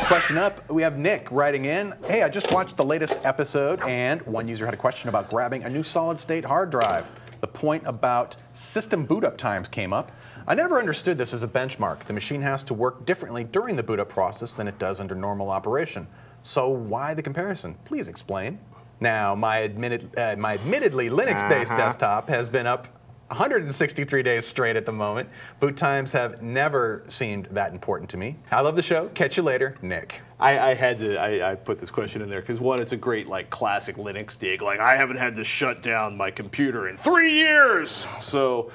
Next question up, we have Nick writing in. Hey, I just watched the latest episode, and one user had a question about grabbing a new solid-state hard drive. The point about system boot-up times came up. I never understood this as a benchmark. The machine has to work differently during the boot-up process than it does under normal operation. So why the comparison? Please explain. Now, my admittedly Linux-based desktop has been up 163 days straight at the moment. Boot times have never seemed that important to me. I love the show. Catch you later, Nick. I put this question in there because one, it's a great like classic Linux dig. Like I haven't had to shut down my computer in 3 years. So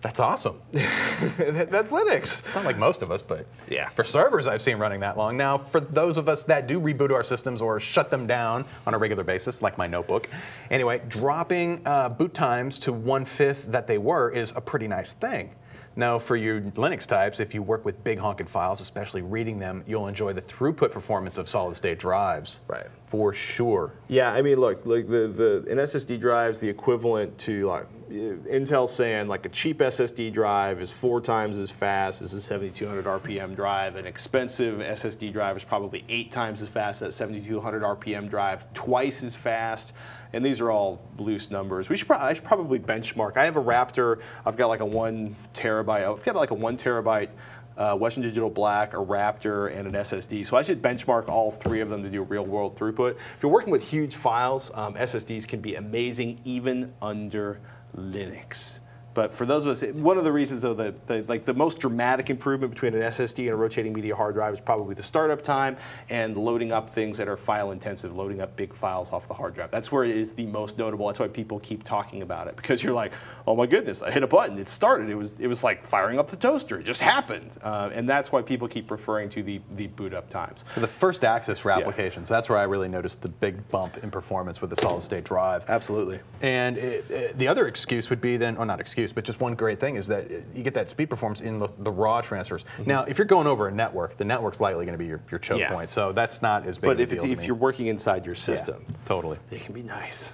that's awesome. That's Linux. It's not like most of us, but yeah. For servers I've seen running that long. Now, for those of us that do reboot our systems or shut them down on a regular basis, like my notebook, anyway, dropping boot times to 1/5 that they were is a pretty nice thing. Now, for you Linux types, if you work with big honking files, especially reading them, you'll enjoy the throughput performance of solid-state drives. Right. For sure. Yeah, I mean, look, like in SSD drives, the equivalent to like Intel saying like a cheap SSD drive is 4 times as fast as a 7200 RPM drive. An expensive SSD drive is probably 8 times as fast as a 7200 RPM drive, twice as fast. And these are all loose numbers. I should probably benchmark. I have a Raptor. I've got like a 1 terabyte. I've got like a 1 terabyte Western Digital Black, a Raptor, and an SSD. So I should benchmark all 3 of them to do real-world throughput. If you're working with huge files, SSDs can be amazing even under Linux. But for those of us, one of the reasons, though, that the most dramatic improvement between an SSD and a rotating media hard drive is probably the startup time and loading up things that are file intensive, loading up big files off the hard drive. That's where it is the most notable. That's why people keep talking about it, because you're like, oh my goodness, I hit a button, it started. It was like firing up the toaster. It just happened, and that's why people keep referring to the boot up times. For the first access for applications, that's where I really noticed the big bump in performance with the solid state drive. Absolutely. And the other excuse would be then, or not excuse, but just one great thing is that you get that speed performance in the raw transfers. Now, if you're going over a network, the network's likely going to be your choke point, so that's not as big of a deal. But if you're working inside your system, totally, it can be nice.